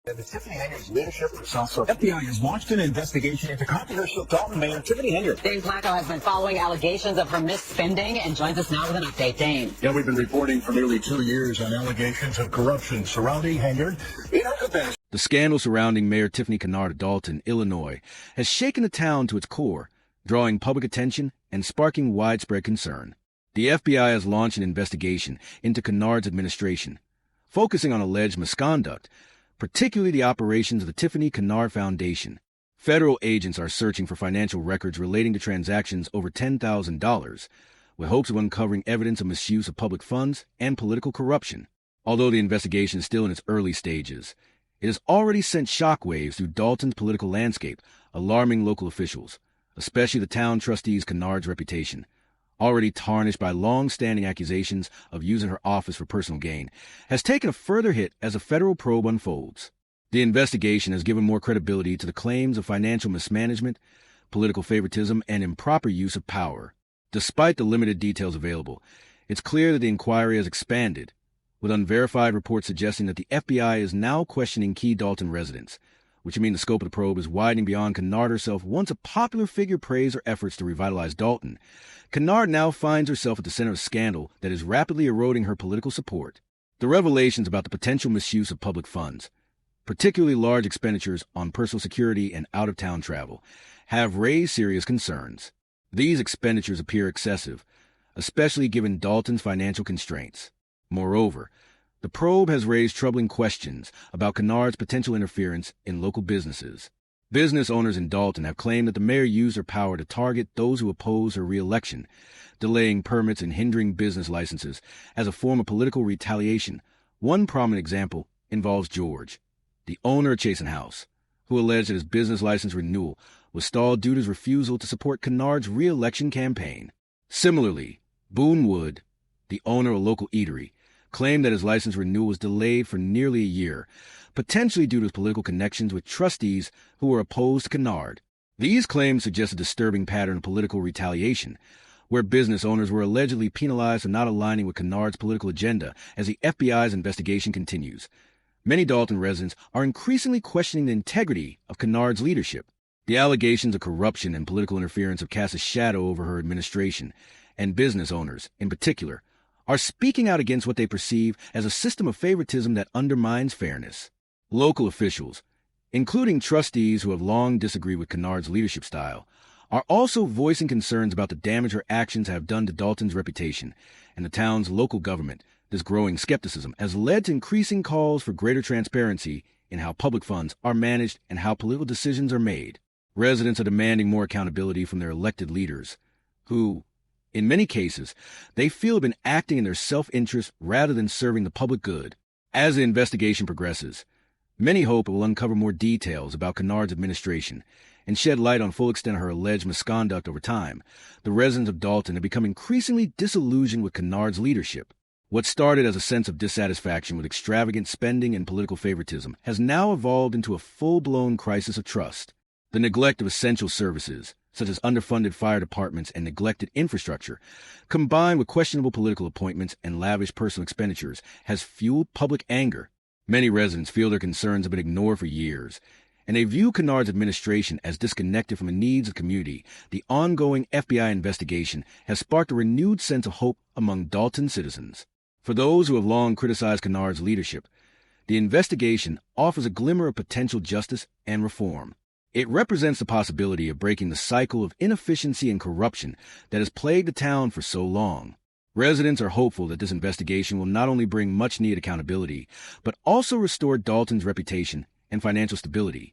The Tiffany Henyard's leadership of the South Shore FBI has launched an investigation into controversial Dalton Mayor Tiffany Henyard. Dane Placco has been following allegations of her misspending and joins us now with an update. Dane. Yeah, we've been reporting for nearly 2 years on allegations of corruption surrounding Henyard. The scandal surrounding Mayor Tiffany Henyard of Dalton, Illinois, has shaken the town to its core, drawing public attention and sparking widespread concern. The FBI has launched an investigation into Henyard's administration, focusing on alleged misconduct, particularly the operations of the Tiffany Henyard Foundation. Federal agents are searching for financial records relating to transactions over $10,000, with hopes of uncovering evidence of misuse of public funds and political corruption. Although the investigation is still in its early stages, it has already sent shockwaves through Dalton's political landscape, alarming local officials, especially the town trustee's Henyard's reputation, already tarnished by long-standing accusations of using her office for personal gain, has taken a further hit as a federal probe unfolds. The investigation has given more credibility to the claims of financial mismanagement, political favoritism, and improper use of power. Despite the limited details available, it's clear that the inquiry has expanded, with unverified reports suggesting that the FBI is now questioning key Dalton residents, which means the scope of the probe is widening beyond Henyard herself. Once a popular figure praised her efforts to revitalize Dalton, Henyard now finds herself at the center of a scandal that is rapidly eroding her political support. The revelations about the potential misuse of public funds, particularly large expenditures on personal security and out-of-town travel, have raised serious concerns. These expenditures appear excessive, especially given Dalton's financial constraints. Moreover, the probe has raised troubling questions about Henyard's potential interference in local businesses. Business owners in Dalton have claimed that the mayor used her power to target those who oppose her re-election, delaying permits and hindering business licenses as a form of political retaliation. One prominent example involves George, the owner of Chasen House, who alleged that his business license renewal was stalled due to his refusal to support Henyard's re-election campaign. Similarly, Boone Wood, the owner of a local eatery, claimed that his license renewal was delayed for nearly a year, potentially due to his political connections with trustees who were opposed to Henyard. These claims suggest a disturbing pattern of political retaliation, where business owners were allegedly penalized for not aligning with Henyard's political agenda as the FBI's investigation continues. Many Dalton residents are increasingly questioning the integrity of Henyard's leadership. The allegations of corruption and political interference have cast a shadow over her administration, and business owners, in particular, are speaking out against what they perceive as a system of favoritism that undermines fairness. Local officials, including trustees who have long disagreed with Henyard's leadership style, are also voicing concerns about the damage her actions have done to Dalton's reputation and the town's local government. This growing skepticism has led to increasing calls for greater transparency in how public funds are managed and how political decisions are made. Residents are demanding more accountability from their elected leaders, who, in many cases, they feel have been acting in their self-interest rather than serving the public good. As the investigation progresses, many hope it will uncover more details about Henyard's administration and shed light on full extent of her alleged misconduct over time. The residents of Dalton have become increasingly disillusioned with Henyard's leadership. What started as a sense of dissatisfaction with extravagant spending and political favoritism has now evolved into a full-blown crisis of trust. The neglect of essential services, such as underfunded fire departments and neglected infrastructure, combined with questionable political appointments and lavish personal expenditures, has fueled public anger. Many residents feel their concerns have been ignored for years, and they view Henyard's administration as disconnected from the needs of the community. The ongoing FBI investigation has sparked a renewed sense of hope among Dalton citizens. For those who have long criticized Henyard's leadership, the investigation offers a glimmer of potential justice and reform. It represents the possibility of breaking the cycle of inefficiency and corruption that has plagued the town for so long. Residents are hopeful that this investigation will not only bring much-needed accountability, but also restore Dalton's reputation and financial stability,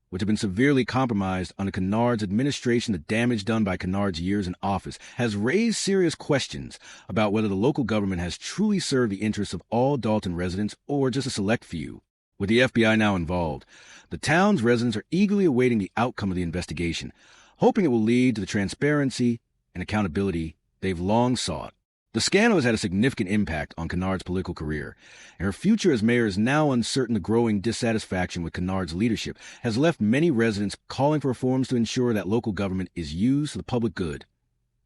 which have been severely compromised under Henyard's administration. The damage done by Henyard's years in office has raised serious questions about whether the local government has truly served the interests of all Dalton residents or just a select few. With the FBI now involved, the town's residents are eagerly awaiting the outcome of the investigation, hoping it will lead to the transparency and accountability they've long sought. The scandal has had a significant impact on Henyard's political career, and her future as mayor is now uncertain. The growing dissatisfaction with Henyard's leadership has left many residents calling for reforms to ensure that local government is used for the public good,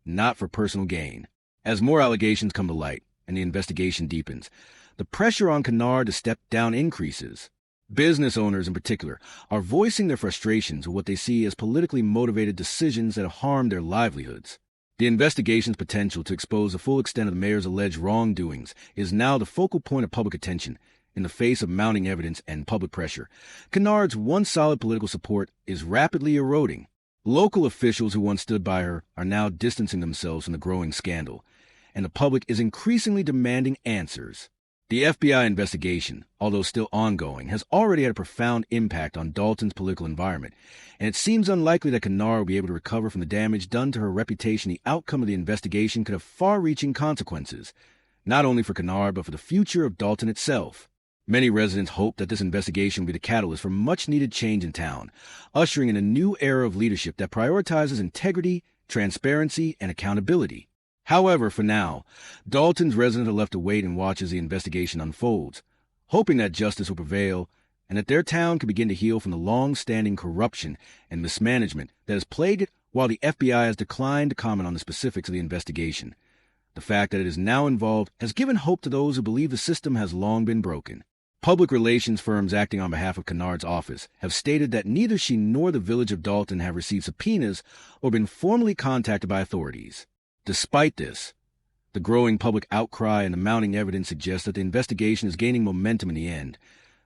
not for personal gain. As more allegations come to light and the investigation deepens, the pressure on Henyard to step down increases. Business owners in particular are voicing their frustrations with what they see as politically motivated decisions that have harmed their livelihoods. The investigation's potential to expose the full extent of the mayor's alleged wrongdoings is now the focal point of public attention. In the face of mounting evidence and public pressure, Henyard's once solid political support is rapidly eroding. Local officials who once stood by her are now distancing themselves from the growing scandal, and the public is increasingly demanding answers. The FBI investigation, although still ongoing, has already had a profound impact on Dalton's political environment, and it seems unlikely that Henyard will be able to recover from the damage done to her reputation. The outcome of the investigation could have far-reaching consequences, not only for Henyard but for the future of Dalton itself. Many residents hope that this investigation will be the catalyst for much-needed change in town, ushering in a new era of leadership that prioritizes integrity, transparency, and accountability. However, for now, Dalton's residents are left to wait and watch as the investigation unfolds, hoping that justice will prevail and that their town can begin to heal from the long-standing corruption and mismanagement that has plagued it. While the FBI has declined to comment on the specifics of the investigation, the fact that it is now involved has given hope to those who believe the system has long been broken. Public relations firms acting on behalf of Henyard's office have stated that neither she nor the village of Dalton have received subpoenas or been formally contacted by authorities. Despite this, the growing public outcry and the mounting evidence suggest that the investigation is gaining momentum in the end.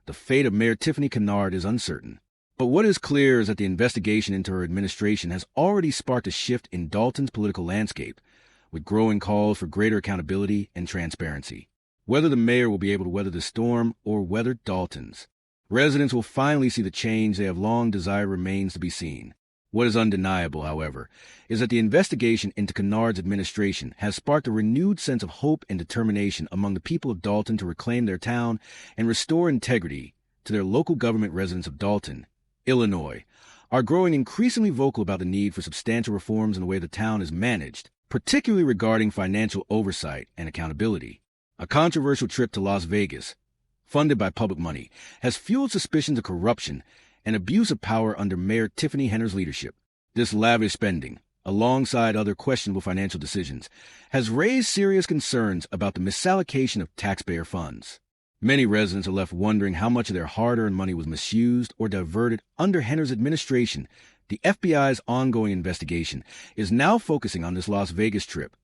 The fate of Mayor Tiffany Henyard is uncertain. But what is clear is that the investigation into her administration has already sparked a shift in Dalton's political landscape, with growing calls for greater accountability and transparency. Whether the mayor will be able to weather the storm or whether Dalton's residents will finally see the change they have long desired remains to be seen. What is undeniable, however, is that the investigation into Henyard's administration has sparked a renewed sense of hope and determination among the people of Dalton to reclaim their town and restore integrity to their local government. Residents of Dalton, Illinois, are growing increasingly vocal about the need for substantial reforms in the way the town is managed, particularly regarding financial oversight and accountability. A controversial trip to Las Vegas, funded by public money, has fueled suspicions of corruption and abuse of power under Mayor Tiffany Henyard's leadership. This lavish spending, alongside other questionable financial decisions, has raised serious concerns about the misallocation of taxpayer funds. Many residents are left wondering how much of their hard-earned money was misused or diverted under Henyard's administration. The FBI's ongoing investigation is now focusing on this Las Vegas trip,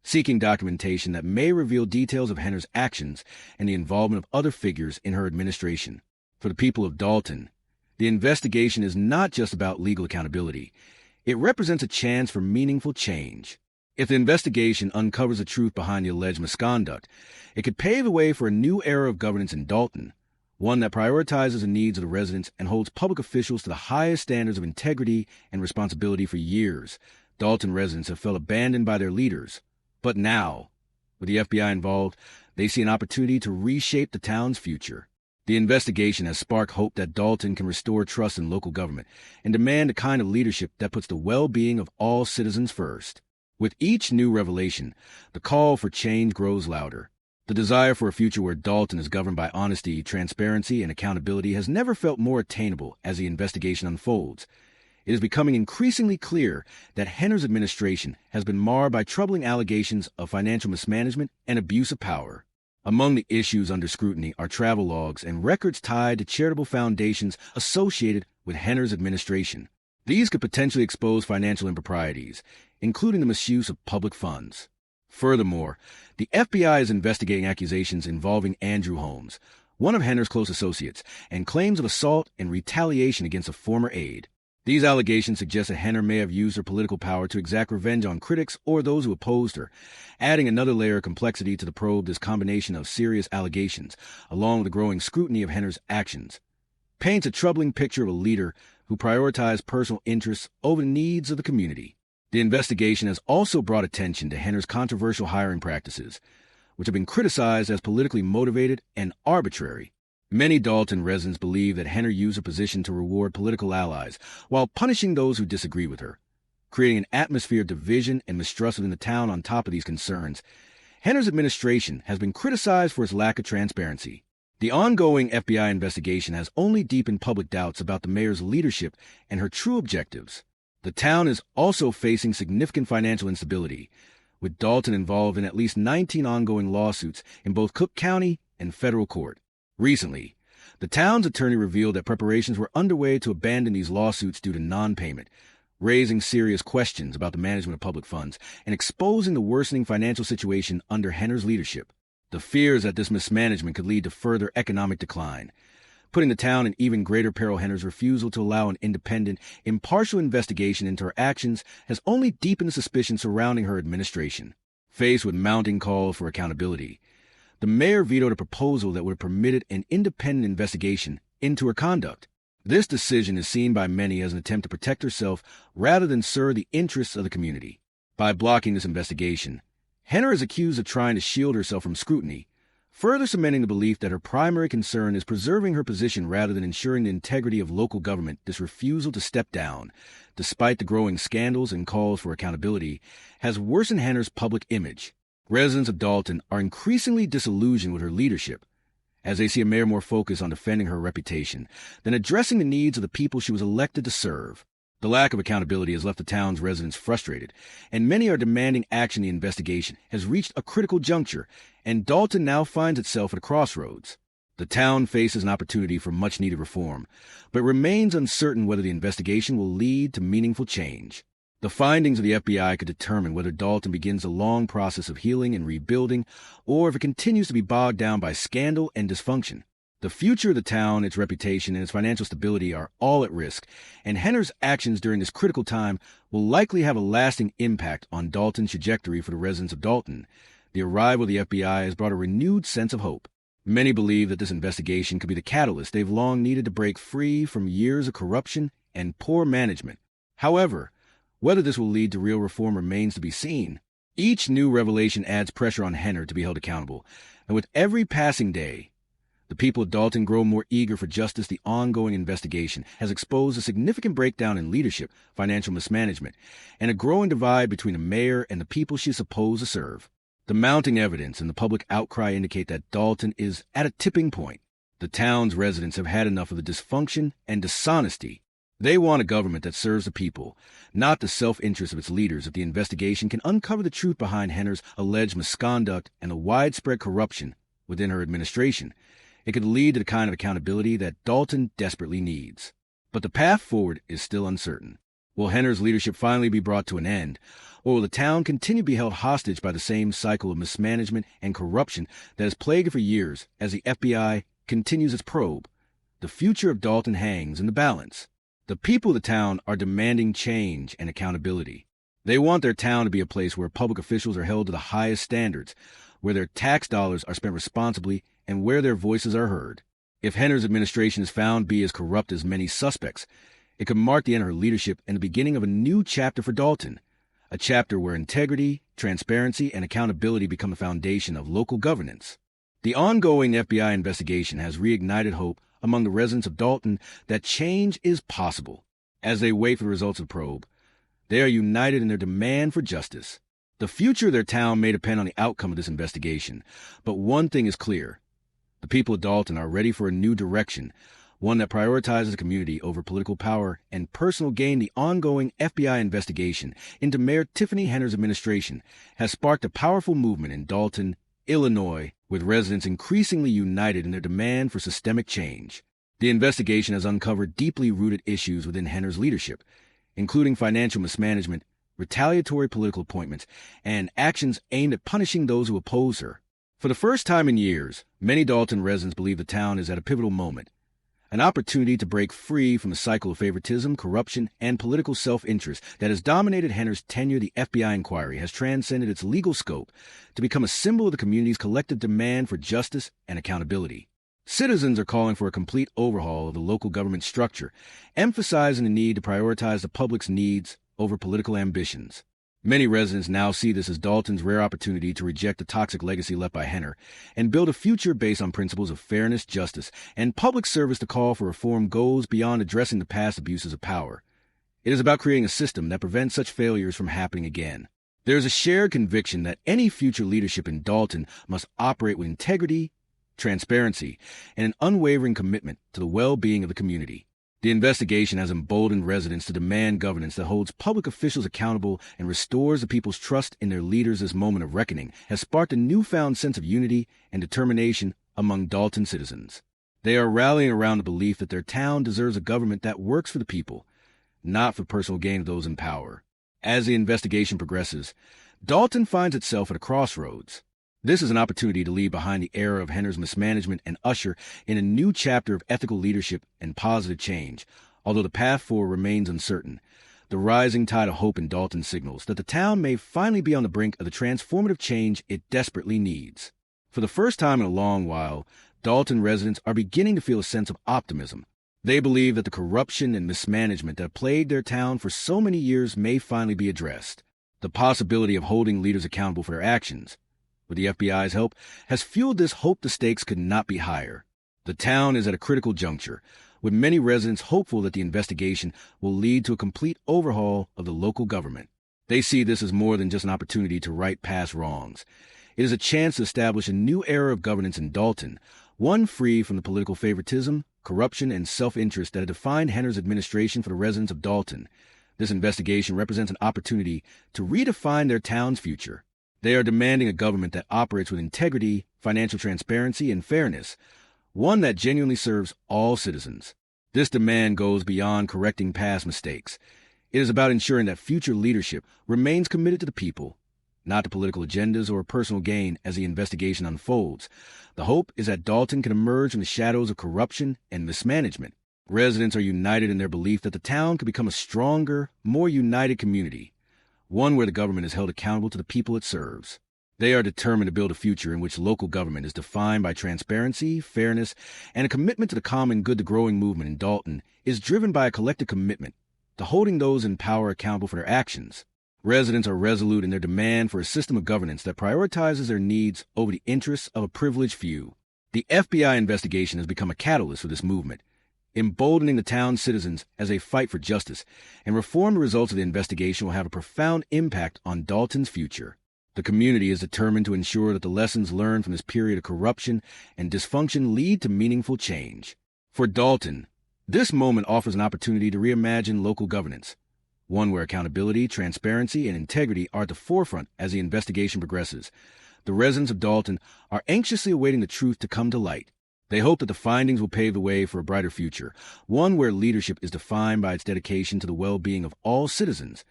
seeking documentation that may reveal details of Henyard's actions and the involvement of other figures in her administration. For the people of Dalton, the investigation is not just about legal accountability. It represents a chance for meaningful change. If the investigation uncovers the truth behind the alleged misconduct, it could pave the way for a new era of governance in Dalton, one that prioritizes the needs of the residents and holds public officials to the highest standards of integrity and responsibility. For years, Dalton residents have felt abandoned by their leaders. But now, with the FBI involved, they see an opportunity to reshape the town's future. The investigation has sparked hope that Dalton can restore trust in local government and demand a kind of leadership that puts the well-being of all citizens first. With each new revelation, the call for change grows louder. The desire for a future where Dalton is governed by honesty, transparency, and accountability has never felt more attainable. As the investigation unfolds, it is becoming increasingly clear that Henyard's administration has been marred by troubling allegations of financial mismanagement and abuse of power. Among the issues under scrutiny are travel logs and records tied to charitable foundations associated with Henyard's administration. These could potentially expose financial improprieties, including the misuse of public funds. Furthermore, the FBI is investigating accusations involving Andrew Holmes, one of Henyard's close associates, and claims of assault and retaliation against a former aide. These allegations suggest that Henyard may have used her political power to exact revenge on critics or those who opposed her, adding another layer of complexity to the probe. This combination of serious allegations, along with the growing scrutiny of Henyard's actions, paints a troubling picture of a leader who prioritized personal interests over the needs of the community. The investigation has also brought attention to Henyard's controversial hiring practices, which have been criticized as politically motivated and arbitrary. Many Dalton residents believe that Henyard used her position to reward political allies while punishing those who disagree with her, creating an atmosphere of division and mistrust within the town. On top of these concerns, Henyard's administration has been criticized for its lack of transparency. The ongoing FBI investigation has only deepened public doubts about the mayor's leadership and her true objectives. The town is also facing significant financial instability, with Dalton involved in at least 19 ongoing lawsuits in both Cook County and federal court. Recently, The town's attorney revealed that preparations were underway to abandon these lawsuits due to non-payment, raising serious questions about the management of public funds and exposing the worsening financial situation under Henyard's leadership. The fears that this mismanagement could lead to further economic decline, putting the town in even greater peril. Henyard's refusal to allow an independent, impartial investigation into her actions has only deepened the suspicion surrounding her administration. Faced with mounting calls for accountability, the mayor vetoed a proposal that would have permitted an independent investigation into her conduct. This decision is seen by many as an attempt to protect herself rather than serve the interests of the community. By blocking this investigation, Henyard is accused of trying to shield herself from scrutiny, further cementing the belief that her primary concern is preserving her position rather than ensuring the integrity of local government. This refusal to step down, despite the growing scandals and calls for accountability, has worsened Henyard's public image. Residents of Dalton are increasingly disillusioned with her leadership, as they see a mayor more focused on defending her reputation than addressing the needs of the people she was elected to serve. The lack of accountability has left the town's residents frustrated, and many are demanding action. The investigation has reached a critical juncture, and Dalton now finds itself at a crossroads. The town faces an opportunity for much-needed reform, but remains uncertain whether the investigation will lead to meaningful change. The findings of the FBI could determine whether Dalton begins a long process of healing and rebuilding, or if it continues to be bogged down by scandal and dysfunction. The future of the town, its reputation, and its financial stability are all at risk, and Henyard's actions during this critical time will likely have a lasting impact on Dalton's trajectory. For the residents of Dalton, the arrival of the FBI has brought a renewed sense of hope. Many believe that this investigation could be the catalyst they've long needed to break free from years of corruption and poor management. However, whether this will lead to real reform remains to be seen. Each new revelation adds pressure on Henyard to be held accountable, and with every passing day, the people of Dalton grow more eager for justice. The ongoing investigation has exposed a significant breakdown in leadership, financial mismanagement, and a growing divide between the mayor and the people she is supposed to serve. The mounting evidence and the public outcry indicate that Dalton is at a tipping point. The town's residents have had enough of the dysfunction and dishonesty. They want a government that serves the people, not the self-interest of its leaders. If the investigation can uncover the truth behind Henyard's alleged misconduct and the widespread corruption within her administration, it could lead to the kind of accountability that Dalton desperately needs. But the path forward is still uncertain. Will Henyard's leadership finally be brought to an end, or will the town continue to be held hostage by the same cycle of mismanagement and corruption that has plagued it for years as the FBI continues its probe? The future of Dalton hangs in the balance. The people of the town are demanding change and accountability. They want their town to be a place where public officials are held to the highest standards, where their tax dollars are spent responsibly, and where their voices are heard. If Henyard's administration is found to be as corrupt as many suspects, it could mark the end of her leadership and the beginning of a new chapter for Dalton, a chapter where integrity, transparency, and accountability become the foundation of local governance. The ongoing FBI investigation has reignited hope among the residents of Dalton that change is possible. As they wait for the results of the probe, they are united in their demand for justice. The future of their town may depend on the outcome of this investigation, but one thing is clear. The people of Dalton are ready for a new direction, one that prioritizes the community over political power and personal gain. The ongoing FBI investigation into Mayor Tiffany Henyard's administration has sparked a powerful movement in Dalton, Illinois, with residents increasingly united in their demand for systemic change. The investigation has uncovered deeply rooted issues within Henyard's leadership, including financial mismanagement, retaliatory political appointments, and actions aimed at punishing those who oppose her. For the first time in years, many Dalton residents believe the town is at a pivotal moment, an opportunity to break free from the cycle of favoritism, corruption, and political self-interest that has dominated Henyard's tenure. The FBI inquiry has transcended its legal scope to become a symbol of the community's collective demand for justice and accountability. Citizens are calling for a complete overhaul of the local government structure, emphasizing the need to prioritize the public's needs over political ambitions. Many residents now see this as Dalton's rare opportunity to reject the toxic legacy left by Henyard and build a future based on principles of fairness, justice, and public service. To call for reform goes beyond addressing the past abuses of power. It is about creating a system that prevents such failures from happening again. There is a shared conviction that any future leadership in Dalton must operate with integrity, transparency, and an unwavering commitment to the well-being of the community. The investigation has emboldened residents to demand governance that holds public officials accountable and restores the people's trust in their leaders. This moment of reckoning has sparked a newfound sense of unity and determination among Dalton citizens. They are rallying around the belief that their town deserves a government that works for the people, not for personal gain of those in power. As the investigation progresses, Dalton finds itself at a crossroads. This is an opportunity to leave behind the era of Henner's mismanagement and usher in a new chapter of ethical leadership and positive change. Although the path forward remains uncertain, the rising tide of hope in Dalton signals that the town may finally be on the brink of the transformative change it desperately needs. For the first time in a long while, Dalton residents are beginning to feel a sense of optimism. They believe that the corruption and mismanagement that plagued their town for so many years may finally be addressed. The possibility of holding leaders accountable for their actions, with the FBI's help, has fueled this hope. The stakes could not be higher. The town is at a critical juncture, with many residents hopeful that the investigation will lead to a complete overhaul of the local government. They see this as more than just an opportunity to right past wrongs. It is a chance to establish a new era of governance in Dalton, one free from the political favoritism, corruption, and self-interest that had defined Henner's administration for the residents of Dalton. This investigation represents an opportunity to redefine their town's future. They are demanding a government that operates with integrity, financial transparency, and fairness, one that genuinely serves all citizens. This demand goes beyond correcting past mistakes. It is about ensuring that future leadership remains committed to the people, not to political agendas or personal gain. As the investigation unfolds, the hope is that Dalton can emerge from the shadows of corruption and mismanagement. Residents are united in their belief that the town could become a stronger, more united community, one where the government is held accountable to the people it serves. They are determined to build a future in which local government is defined by transparency, fairness, and a commitment to the common good. The growing movement in Dalton is driven by a collective commitment to holding those in power accountable for their actions. Residents are resolute in their demand for a system of governance that prioritizes their needs over the interests of a privileged few. The FBI investigation has become a catalyst for this movement, emboldening the town's citizens as they fight for justice and reform. The results of the investigation will have a profound impact on Dalton's future. The community is determined to ensure that the lessons learned from this period of corruption and dysfunction lead to meaningful change. For Dalton, this moment offers an opportunity to reimagine local governance, one where accountability, transparency, and integrity are at the forefront. As the investigation progresses, the residents of Dalton are anxiously awaiting the truth to come to light. They hope that the findings will pave the way for a brighter future, one where leadership is defined by its dedication to the well-being of all citizens,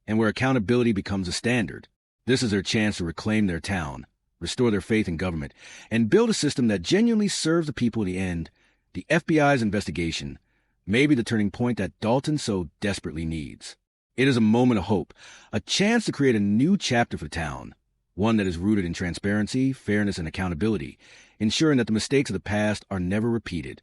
and where accountability becomes a standard. This is their chance to reclaim their town, restore their faith in government, and build a system that genuinely serves the people. In the end, the FBI's investigation may be the turning point that Dalton so desperately needs. It is a moment of hope, a chance to create a new chapter for the town, one that is rooted in transparency, fairness, and accountability, ensuring that the mistakes of the past are never repeated.